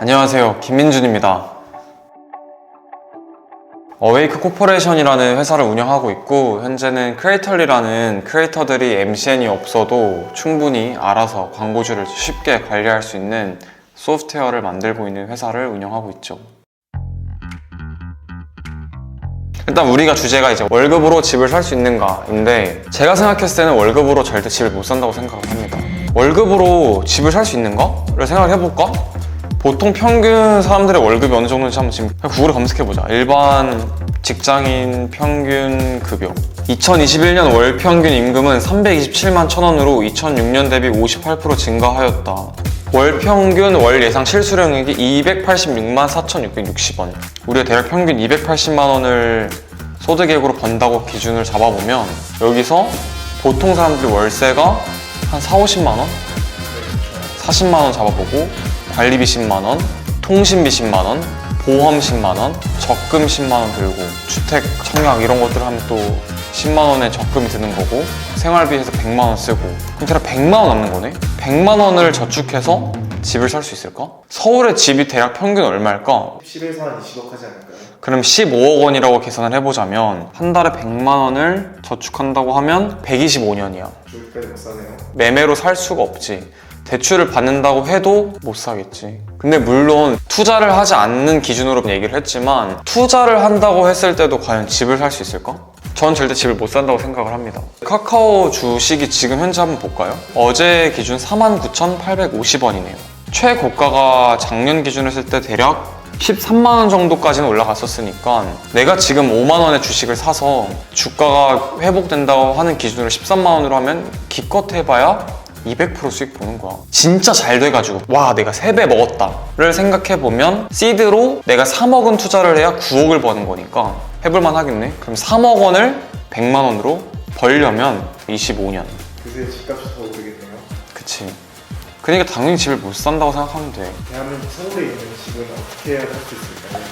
안녕하세요, 김민준입니다. 어웨이크 코퍼레이션이라는 회사를 운영하고 있고, 현재는 크리에이터리라는 크리에이터들이 MCN이 없어도 충분히 알아서 광고주를 쉽게 관리할 수 있는 소프트웨어를 만들고 있는 회사를 운영하고 있죠. 일단 우리가 주제가 이제 월급으로 집을 살 수 있는가인데, 제가 생각했을 때는 월급으로 절대 집을 못 산다고 생각을 합니다. 월급으로 집을 살 수 있는가?를 생각을 해볼까? 보통 평균 사람들의 월급이 어느 정도인지 한번 지금 구글에 검색해보자. 일반 직장인 평균 급여. 2021년 월 평균 임금은 327만 1,000원으로 2006년 대비 58% 증가하였다. 월 평균 월 예상 실수령액이 286만 4,660원. 우리가 대략 평균 280만 원을 소득액으로 번다고 기준을 잡아보면, 여기서 보통 사람들 월세가 한 4, 50만 원? 40만 원 잡아보고, 관리비 10만 원, 통신비 10만 원, 보험 10만 원, 적금 10만 원 들고, 주택, 청약 이런 것들 하면 또 10만 원의 적금이 드는 거고, 생활비에서 100만 원 쓰고, 그럼 대략 100만 원 남는 거네? 100만 원을 저축해서 집을 살 수 있을까? 서울의 집이 대략 평균 얼마일까? 10에서 한 20억 하지 않을까요? 그럼 15억 원이라고 계산을 해보자면 한 달에 100만 원을 저축한다고 하면 125년이야. 저기까지 못 사네요. 매매로 살 수가 없지. 대출을 받는다고 해도 못 사겠지. 근데 물론 투자를 하지 않는 기준으로 얘기를 했지만, 투자를 한다고 했을 때도 과연 집을 살 수 있을까? 전 절대 집을 못 산다고 생각을 합니다. 카카오 주식이 지금 현재 한번 볼까요? 어제 기준 49,850원이네요. 최고가가 작년 기준으로 했을 때 대략 13만 원 정도까지는 올라갔었으니까, 내가 지금 5만 원의 주식을 사서 주가가 회복된다고 하는 기준으로 13만 원으로 하면 기껏 해봐야 200% 수익 보는 거야. 진짜 잘 돼가지고 와, 내가 3배 먹었다 를 생각해보면, 시드로 내가 3억은 투자를 해야 9억을 버는 거니까 해볼만 하겠네. 그럼 3억 원을 100만 원으로 벌려면 25년. 그새 집값이 더 오르겠네요. 그치. 그러니까 당연히 집을 못 산다고 생각하면 돼. 대한민국 서울에 있는 집은 어떻게 살 수 있을까요?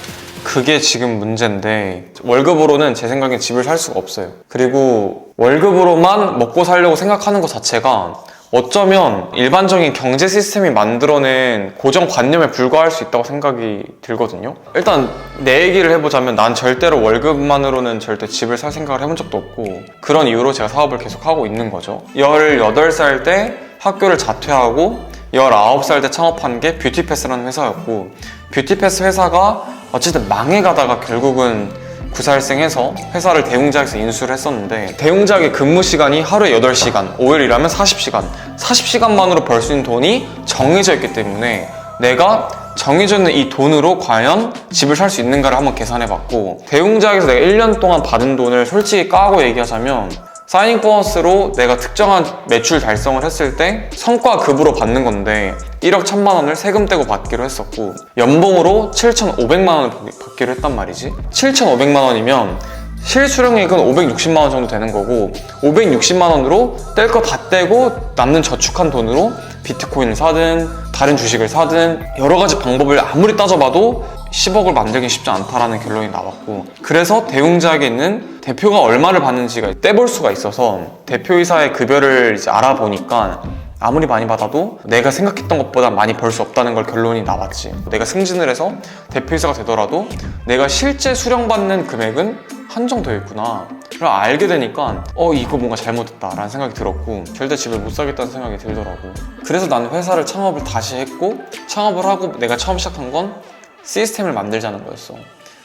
그게 지금 문제인데, 월급으로는 제 생각엔 집을 살 수가 없어요. 그리고 월급으로만 먹고 살려고 생각하는 것 자체가 어쩌면 일반적인 경제 시스템이 만들어낸 고정관념에 불과할 수 있다고 생각이 들거든요. 일단 내 얘기를 해보자면, 난 절대로 월급만으로는 절대 집을 살 생각을 해본 적도 없고, 그런 이유로 제가 사업을 계속 하고 있는 거죠. 18살 때 학교를 자퇴하고 19살 때 창업한 게 뷰티패스라는 회사였고, 뷰티패스 회사가 어쨌든 망해가다가 결국은 구사일생해서 회사를 대웅작에서 인수를 했었는데, 대웅작의 근무 시간이 하루에 8시간, 5일 일하면 40시간, 40시간만으로 벌 수 있는 돈이 정해져 있기 때문에, 내가 정해져 있는 이 돈으로 과연 집을 살 수 있는가를 한번 계산해봤고, 대웅작에서 내가 1년 동안 받은 돈을 솔직히 까고 얘기하자면, 사이닝 보너스로 내가 특정한 매출 달성을 했을 때 성과급으로 받는 건데, 1억 1,000만 원을 세금 떼고 받기로 했었고, 연봉으로 7,500만 원을 받기로 했단 말이지. 7,500만 원이면 실수령액은 560만 원 정도 되는 거고, 560만 원으로 뗄 거 다 떼고 남는 저축한 돈으로 비트코인을 사든 다른 주식을 사든 여러 가지 방법을 아무리 따져봐도 10억을 만들긴 쉽지 않다라는 결론이 나왔고, 그래서 대웅작에 있는 대표가 얼마를 받는지가 떼볼 수가 있어서 대표이사의 급여를 이제 알아보니까 아무리 많이 받아도 내가 생각했던 것보다 많이 벌 수 없다는 걸 결론이 나왔지. 내가 승진을 해서 대표이사가 되더라도 내가 실제 수령받는 금액은 한정되어 있구나 를 알게 되니까 이거 뭔가 잘못했다 라는 생각이 들었고, 절대 집을 못 사겠다는 생각이 들더라고. 그래서 나는 회사를 창업을 다시 했고, 창업을 하고 내가 처음 시작한 건 시스템을 만들자는 거였어.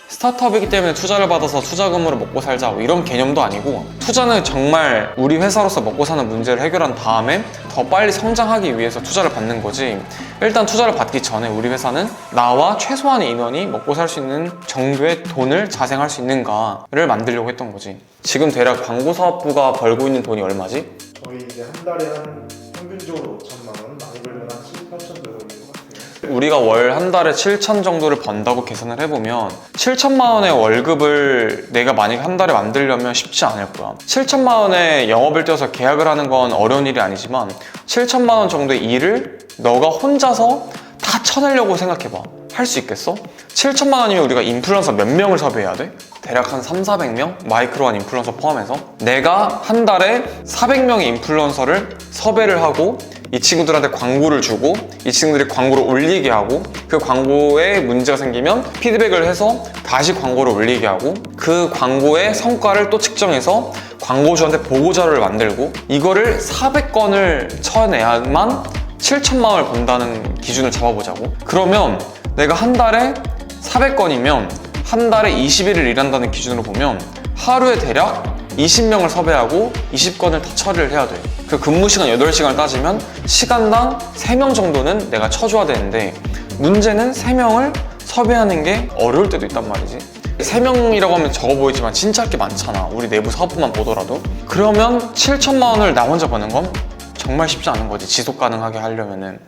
스타트업이기 때문에 투자를 받아서 투자금으로 먹고 살자 이런 개념도 아니고, 투자는 정말 우리 회사로서 먹고 사는 문제를 해결한 다음에 더 빨리 성장하기 위해서 투자를 받는 거지, 일단 투자를 받기 전에 우리 회사는 나와 최소한의 인원이 먹고 살 수 있는 정도의 돈을 자생할 수 있는가를 만들려고 했던 거지. 지금 대략 광고사업부가 벌고 있는 돈이 얼마지? 저희 이제 한 달에 한 평균적으로 5천만 원, 많이 벌면 한 7, 8천 정도 되는 것 같아요. 우리가 월 한 달에 7천 정도를 번다고 계산을 해보면 7천만 원의 월급을 내가 만약에 한 달에 만들려면 쉽지 않을 거야. 7천만 원의 영업을 뛰어서 계약을 하는 건 어려운 일이 아니지만, 7천만 원 정도의 일을 너가 혼자서 다 쳐내려고 생각해봐. 할 수 있겠어? 7천만 원이면 우리가 인플루언서 몇 명을 섭외해야 돼? 대략 한 300~400명? 마이크로한 인플루언서 포함해서 내가 한 달에 400명의 인플루언서를 섭외를 하고 이 친구들한테 광고를 주고 이 친구들이 광고를 올리게 하고 그 광고에 문제가 생기면 피드백을 해서 다시 광고를 올리게 하고 그 광고의 성과를 또 측정해서 광고주한테 보고자료를 만들고 이거를 400건을 쳐내야만 7천만 원을 번다는 기준을 잡아보자고. 그러면 내가 한 달에 400건이면 한 달에 20일을 일한다는 기준으로 보면 하루에 대략 20명을 섭외하고 20건을 다 처리를 해야 돼. 그 근무 시간 8시간을 따지면 시간당 3명 정도는 내가 쳐줘야 되는데 문제는 3명을 섭외하는 게 어려울 때도 있단 말이지. 3명이라고 하면 적어 보이지만 진짜 할 게 많잖아. 우리 내부 사업부만 보더라도. 그러면 7천만 원을 나 혼자 버는 건 정말 쉽지 않은 거지. 지속 가능하게 하려면은.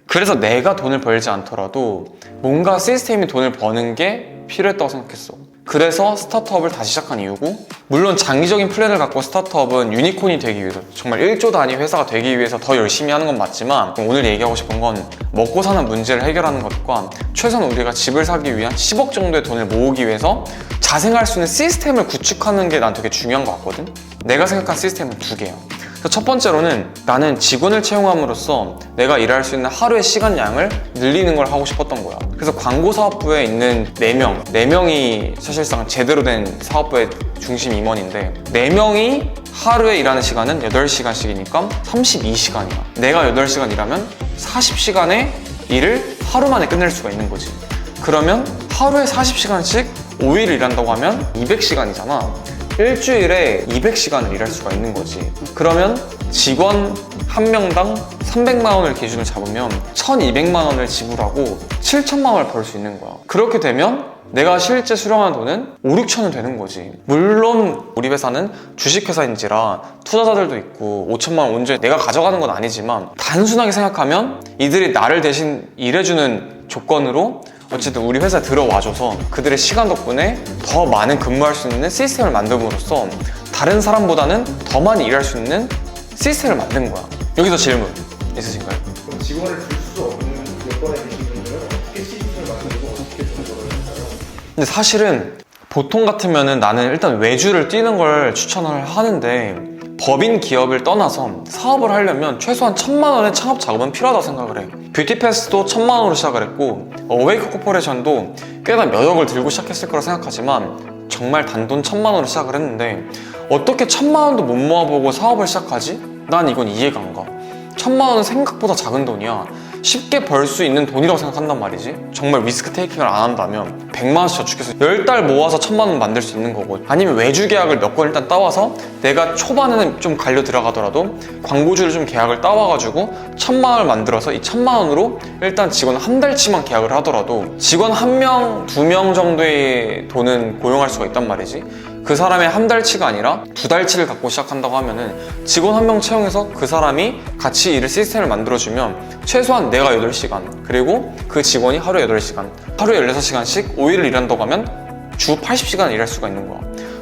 그래서 내가 돈을 벌지 않더라도 뭔가 시스템이 돈을 버는 게 필요했다고 생각했어. 그래서 스타트업을 다시 시작한 이유고, 물론 장기적인 플랜을 갖고 스타트업은 유니콘이 되기 위해서, 정말 1조 단위 회사가 되기 위해서 더 열심히 하는 건 맞지만 오늘 얘기하고 싶은 건 먹고 사는 문제를 해결하는 것과 최소한 우리가 집을 사기 위한 10억 정도의 돈을 모으기 위해서 자생할 수 있는 시스템을 구축하는 게 난 되게 중요한 것 같거든. 내가 생각한 시스템은 2개야. 첫 번째로는 나는 직원을 채용함으로써 내가 일할 수 있는 하루의 시간량을 늘리는 걸 하고 싶었던 거야. 그래서 광고사업부에 있는 4명이 사실상 제대로 된 사업부의 중심 임원인데 4명이 하루에 일하는 시간은 8시간씩이니까 32시간이야. 내가 8시간 일하면 40시간의 일을 하루 만에 끝낼 수가 있는 거지. 그러면 하루에 40시간씩 5일 일한다고 하면 200시간이잖아. 일주일에 200시간을 일할 수가 있는 거지. 그러면 직원 한 명당 300만 원을 기준으로 잡으면 1200만 원을 지불하고 7천만 원을 벌 수 있는 거야. 그렇게 되면 내가 실제 수령하는 돈은 5, 6천은 되는 거지. 물론 우리 회사는 주식회사인지라 투자자들도 있고 5천만 원 온전히 내가 가져가는 건 아니지만 단순하게 생각하면 이들이 나를 대신 일해주는 조건으로 어쨌든 우리 회사에 들어와줘서 그들의 시간 덕분에 더 많은 근무할 수 있는 시스템을 만듦으로써 다른 사람보다는 더 많이 일할 수 있는 시스템을 만든 거야. 여기서 질문 있으신가요? 그럼 직원을 줄 수 없는 여건에 계신 분들은 어떻게 시스템을 만들고 어떻게 정보를 할까요? 근데 사실은 보통 같으면은 나는 일단 외주를 띄는 걸 추천을 하는데 법인 기업을 떠나서 사업을 하려면 최소한 1,000만 원의 창업 자금은 필요하다고 생각을 해. 뷰티패스도 1,000만 원으로 시작을 했고 어웨이크 코퍼레이션도 꽤나 몇 억을 들고 시작했을 거라 생각하지만 정말 단돈 1,000만 원으로 시작을 했는데 어떻게 1,000만 원도 못 모아보고 사업을 시작하지? 난 이건 이해가 안 가. 1,000만 원은 생각보다 작은 돈이야. 쉽게 벌 수 있는 돈이라고 생각한단 말이지. 정말 리스크 테이킹을 안 한다면 100만 원씩 저축해서 10달 모아서 1,000만 원 만들 수 있는 거고, 아니면 외주 계약을 몇 건 일단 따와서 내가 초반에는 좀 갈려 들어가더라도 광고주를 좀 계약을 따와가지고 1,000만 원을 만들어서 이 1,000만 원으로 일단 직원 한 달치만 계약을 하더라도 직원 1명, 2명 정도의 돈은 고용할 수가 있단 말이지. 그 사람의 한 달치가 아니라 2달치를 갖고 시작한다고 하면은 직원 1명 채용해서 그 사람이 같이 일을 시스템을 만들어주면 최소한 내가 8시간, 그리고 그 직원이 하루에 8시간, 하루에 16시간씩 5일을 일한다고 하면 주 80시간 일할 수가 있는 거야.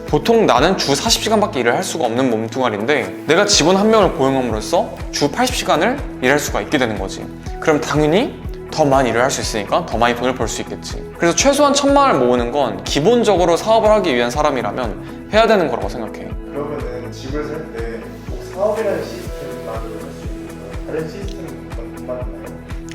보통 나는 주 40시간밖에 일을 할 수가 없는 몸뚱아리인데 내가 직원 1명을 고용함으로써 주 80시간을 일할 수가 있게 되는 거지. 그럼 당연히 더 많이 일을 할 수 있으니까 더 많이 돈을 벌 수 있겠지. 그래서 최소한 1,000만 원을 모으는 건 기본적으로 사업을 하기 위한 사람이라면 해야 되는 거라고 생각해. 그러면은 집을 살 때 꼭 사업이라는 시스템만 할 수 있는가요? 다른 시스템은 못 만나요?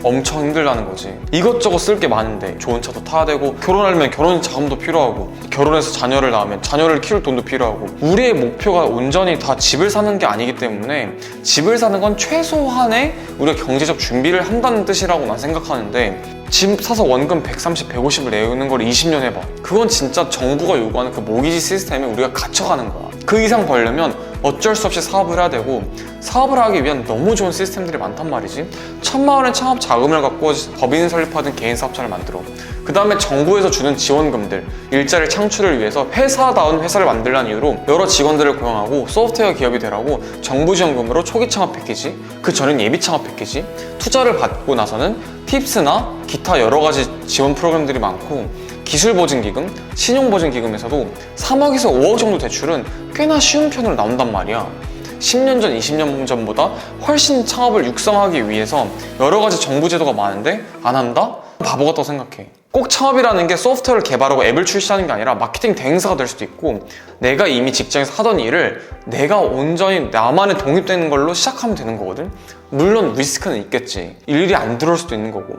엄청 힘들다는 거지. 이것저것 쓸 게 많은데 좋은 차도 타야 되고, 결혼하려면 결혼 자금도 필요하고, 결혼해서 자녀를 낳으면 자녀를 키울 돈도 필요하고, 우리의 목표가 온전히 다 집을 사는 게 아니기 때문에 집을 사는 건 최소한의 우리가 경제적 준비를 한다는 뜻이라고 난 생각하는데, 집 사서 원금 130, 150을 내는 걸 20년 해봐. 그건 진짜 정부가 요구하는 그 모기지 시스템에 우리가 갇혀가는 거야. 그 이상 벌려면 어쩔 수 없이 사업을 해야 되고, 사업을 하기 위한 너무 좋은 시스템들이 많단 말이지. 1,000만 원의 창업 자금을 갖고 법인 설립하든 개인 사업자를 만들어. 그 다음에 정부에서 주는 지원금들, 일자리 창출을 위해서 회사다운 회사를 만들라는 이유로 여러 직원들을 고용하고 소프트웨어 기업이 되라고 정부 지원금으로 초기 창업 패키지, 그 전엔 예비 창업 패키지, 투자를 받고 나서는 팁스나 기타 여러 가지 지원 프로그램들이 많고, 기술보증기금, 신용보증기금에서도 3억에서 5억 정도 대출은 꽤나 쉬운 편으로 나온단 말이야. 10년 전, 20년 전보다 훨씬 창업을 육성하기 위해서 여러 가지 정부 제도가 많은데 안 한다? 바보 같다고 생각해. 꼭 창업이라는 게 소프트웨어를 개발하고 앱을 출시하는 게 아니라 마케팅 대행사가 될 수도 있고, 내가 이미 직장에서 하던 일을 내가 온전히 나만의 독립되는 걸로 시작하면 되는 거거든. 물론 리스크는 있겠지. 일일이 안 들어올 수도 있는 거고.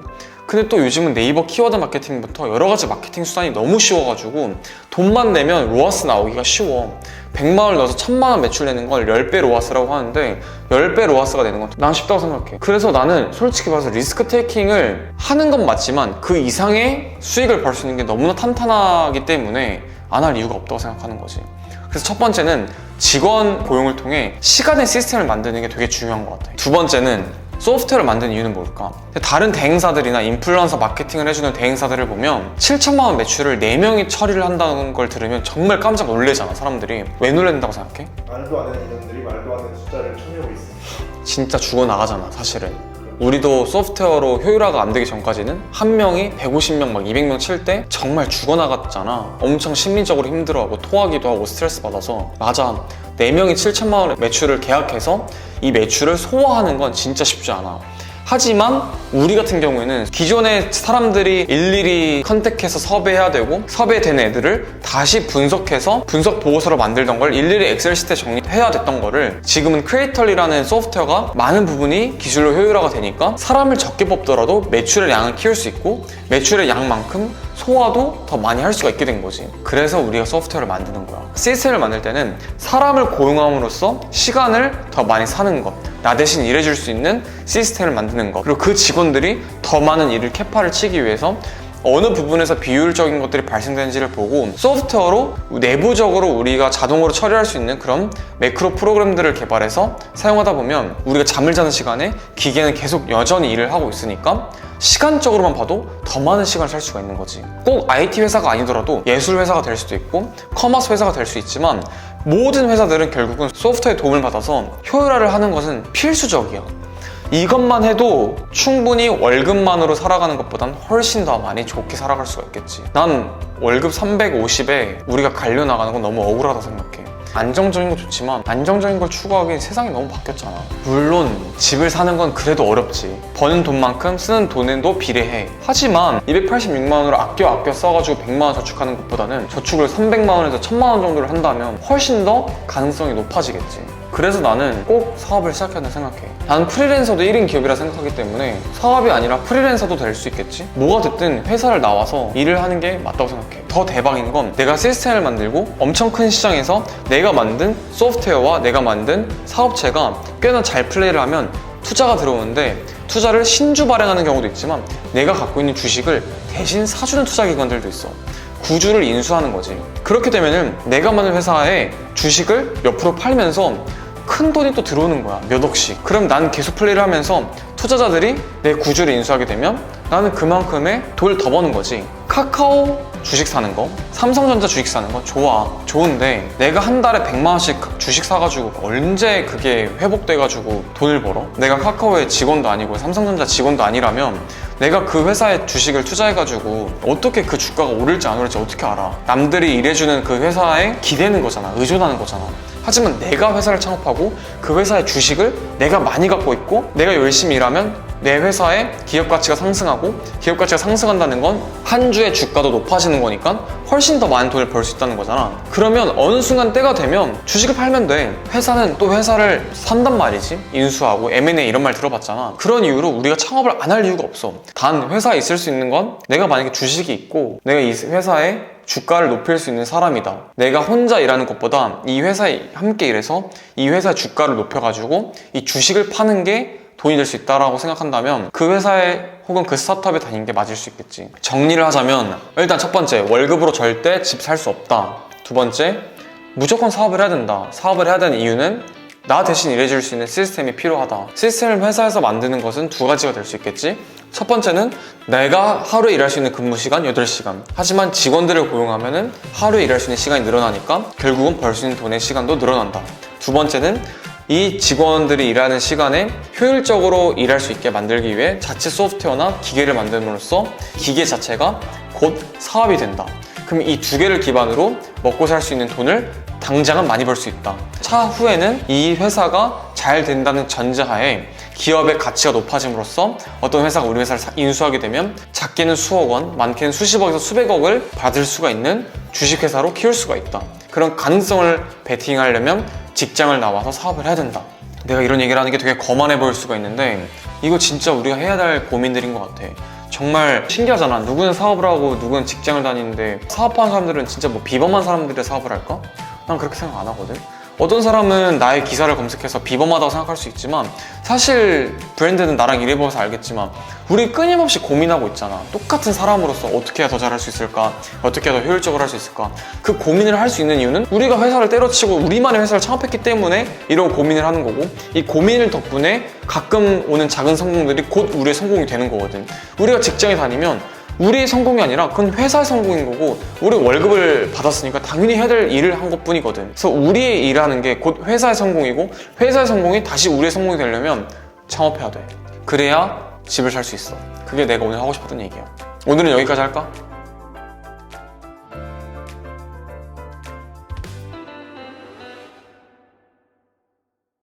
근데 또 요즘은 네이버 키워드 마케팅부터 여러 가지 마케팅 수단이 너무 쉬워가지고 돈만 내면 로아스 나오기가 쉬워. 100만 원을 넣어서 1000만 원 매출 내는 걸 10배 로아스라고 하는데 10배 로아스가 되는 건 난 쉽다고 생각해. 그래서 나는 솔직히 봐서 리스크 테이킹을 하는 건 맞지만 그 이상의 수익을 벌 수 있는 게 너무나 탄탄하기 때문에 안 할 이유가 없다고 생각하는 거지. 그래서 첫 번째는 직원 고용을 통해 시간의 시스템을 만드는 게 되게 중요한 것 같아. 두 번째는 소프트웨어를 만든 이유는 뭘까? 다른 대행사들이나 인플루언서 마케팅을 해주는 대행사들을 보면 7천만 원 매출을 4명이 처리를 한다는 걸 들으면 정말 깜짝 놀래잖아, 사람들이. 왜 놀랜다고 생각해? 말도 안 되는 인원들이 말도 안 되는 숫자를 처리하고 있어. 진짜 죽어나가잖아, 사실은. 우리도 소프트웨어로 효율화가 안 되기 전까지는 한 명이 150명, 막 200명 칠 때 정말 죽어나갔잖아. 엄청 심리적으로 힘들어하고 토하기도 하고 스트레스 받아서. 맞아. 4명이 7천만 원의 매출을 계약해서 이 매출을 소화하는 건 진짜 쉽지 않아. 하지만 우리 같은 경우에는 기존에 사람들이 일일이 컨택해서 섭외해야 되고, 섭외된 애들을 다시 분석해서 분석 보고서를 만들던 걸 일일이 엑셀 시트에 정리해야 됐던 거를 지금은 크리에이털리라는 소프트웨어가 많은 부분이 기술로 효율화가 되니까 사람을 적게 뽑더라도 매출의 양을 키울 수 있고 매출의 양만큼 소화도 더 많이 할 수가 있게 된 거지. 그래서 우리가 소프트웨어를 만드는 거야. 시스템을 만들 때는 사람을 고용함으로써 시간을 더 많이 사는 것, 나 대신 일해줄 수 있는 시스템을 만드는 것, 그리고 그 직원들이 더 많은 일을 캐파를 치기 위해서 어느 부분에서 비효율적인 것들이 발생되는지를 보고 소프트웨어로 내부적으로 우리가 자동으로 처리할 수 있는 그런 매크로 프로그램들을 개발해서 사용하다 보면 우리가 잠을 자는 시간에 기계는 계속 여전히 일을 하고 있으니까 시간적으로만 봐도 더 많은 시간을 살 수가 있는 거지. 꼭 IT 회사가 아니더라도 예술 회사가 될 수도 있고 커머스 회사가 될 수 있지만 모든 회사들은 결국은 소프트웨어의 도움을 받아서 효율화를 하는 것은 필수적이야. 이것만 해도 충분히 월급만으로 살아가는 것보단 훨씬 더 많이 좋게 살아갈 수가 있겠지. 난 월급 350에 우리가 갈려 나가는 건 너무 억울하다 생각해. 안정적인 거 좋지만 안정적인 걸 추구하기엔 세상이 너무 바뀌었잖아. 물론 집을 사는 건 그래도 어렵지. 버는 돈만큼 쓰는 돈에도 비례해. 하지만 286만 원으로 아껴 써가지고 100만 원 저축하는 것보다는 저축을 300만 원에서 1000만 원 정도를 한다면 훨씬 더 가능성이 높아지겠지. 그래서 나는 꼭 사업을 시작해야 된다 생각해. 나는 프리랜서도 1인 기업이라 생각하기 때문에 사업이 아니라 프리랜서도 될 수 있겠지? 뭐가 됐든 회사를 나와서 일을 하는 게 맞다고 생각해. 더 대박인 건 내가 시스템을 만들고 엄청 큰 시장에서 내가 만든 소프트웨어와 내가 만든 사업체가 꽤나 잘 플레이를 하면 투자가 들어오는데 투자를 신주 발행하는 경우도 있지만 내가 갖고 있는 주식을 대신 사주는 투자기관들도 있어. 구주를 인수하는 거지. 그렇게 되면은 내가 만든 회사에 주식을 몇 프로 팔면서 큰 돈이 또 들어오는 거야. 몇 억씩. 그럼 난 계속 플레이를 하면서 투자자들이 내 구주를 인수하게 되면 나는 그만큼의 돈을 더 버는 거지. 카카오 주식 사는 거, 삼성전자 주식 사는 거 좋아. 좋은데 내가 한 달에 100만 원씩 주식 사가지고 언제 그게 회복돼가지고 돈을 벌어? 내가 카카오의 직원도 아니고 삼성전자 직원도 아니라면 내가 그 회사에 주식을 투자해가지고 어떻게 그 주가가 오를지 안 오를지 어떻게 알아? 남들이 일해주는 그 회사에 기대는 거잖아. 의존하는 거잖아. 하지만 내가 회사를 창업하고 그 회사의 주식을 내가 많이 갖고 있고 내가 열심히 일하면 내 회사의 기업 가치가 상승하고 기업 가치가 상승한다는 건 한 주의 주가도 높아지는 거니까 훨씬 더 많은 돈을 벌 수 있다는 거잖아. 그러면 어느 순간 때가 되면 주식을 팔면 돼. 회사는 또 회사를 산단 말이지. 인수하고 M&A 이런 말 들어봤잖아. 그런 이유로 우리가 창업을 안 할 이유가 없어. 단 회사에 있을 수 있는 건 내가 만약에 주식이 있고 내가 이 회사에 주가를 높일 수 있는 사람이다. 내가 혼자 일하는 것보다 이 회사에 함께 일해서 이 회사의 주가를 높여가지고 이 주식을 파는 게 돈이 될 수 있다라고 생각한다면 그 회사에 혹은 그 스타트업에 다니는 게 맞을 수 있겠지. 정리를 하자면 일단 첫 번째, 월급으로 절대 집 살 수 없다. 두 번째, 무조건 사업을 해야 된다. 사업을 해야 되는 이유는 나 대신 일해줄 수 있는 시스템이 필요하다. 시스템을 회사에서 만드는 것은 두 가지가 될 수 있겠지. 첫 번째는 내가 하루에 일할 수 있는 근무 시간 8시간. 하지만 직원들을 고용하면은 하루에 일할 수 있는 시간이 늘어나니까 결국은 벌 수 있는 돈의 시간도 늘어난다. 두 번째는 이 직원들이 일하는 시간에 효율적으로 일할 수 있게 만들기 위해 자체 소프트웨어나 기계를 만듦으로써 기계 자체가 곧 사업이 된다. 그럼 이 두 개를 기반으로 먹고 살 수 있는 돈을 당장은 많이 벌 수 있다. 차후에는 이 회사가 잘 된다는 전제하에 기업의 가치가 높아짐으로써 어떤 회사가 우리 회사를 인수하게 되면 작게는 수억 원, 많게는 수십억에서 수백억을 받을 수가 있는 주식회사로 키울 수가 있다. 그런 가능성을 베팅하려면 직장을 나와서 사업을 해야 된다. 내가 이런 얘기를 하는 게 되게 거만해 보일 수가 있는데 이거 진짜 우리가 해야 될 고민들인 것 같아. 정말 신기하잖아. 누구는 사업을 하고 누구는 직장을 다니는데 사업하는 사람들은 진짜 뭐 비범한 사람들이 사업을 할까? 난 그렇게 생각 안 하거든. 어떤 사람은 나의 기사를 검색해서 비범하다고 생각할 수 있지만 사실 브랜드는 나랑 일해봐서 알겠지만 우리 끊임없이 고민하고 있잖아. 똑같은 사람으로서 어떻게 해야 더 잘할 수 있을까? 어떻게 해야 더 효율적으로 할 수 있을까? 그 고민을 할 수 있는 이유는 우리가 회사를 때려치고 우리만의 회사를 창업했기 때문에 이런 고민을 하는 거고 이 고민을 덕분에 가끔 오는 작은 성공들이 곧 우리의 성공이 되는 거거든. 우리가 직장에 다니면 우리의 성공이 아니라 그건 회사의 성공인 거고 우리 월급을 받았으니까 당연히 해야 될 일을 한 것뿐이거든. 그래서 우리의 일하는 게 곧 회사의 성공이고 회사의 성공이 다시 우리의 성공이 되려면 창업해야 돼. 그래야 집을 살 수 있어. 그게 내가 오늘 하고 싶었던 얘기야. 오늘은 여기까지 할까?